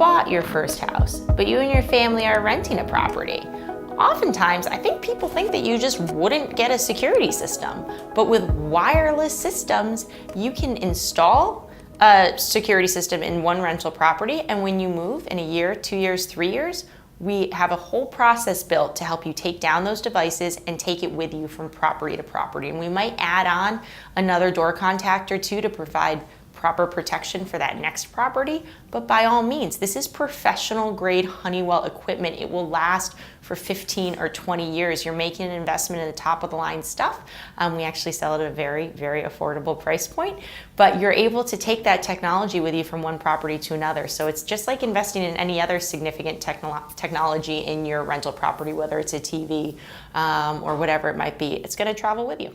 bought your first house, but you and your family are renting a property. Oftentimes, I think people think that you just wouldn't get a security system, but with wireless systems, you can install a security system in one rental property, and when you move in a year, 2 years, 3 years, we have a whole process built to help you take down those devices and take it with you from property to property. And we might add on another door contact or two to provide proper protection for that next property, but by all means, this is professional grade Honeywell equipment. It will last for 15 or 20 years. You're making an investment in the top of the line stuff. We actually sell it at a very, very affordable price point, but you're able to take that technology with you from one property to another. So it's just like investing in any other significant technology in your rental property, whether it's a TV or whatever it might be. It's going to travel with you.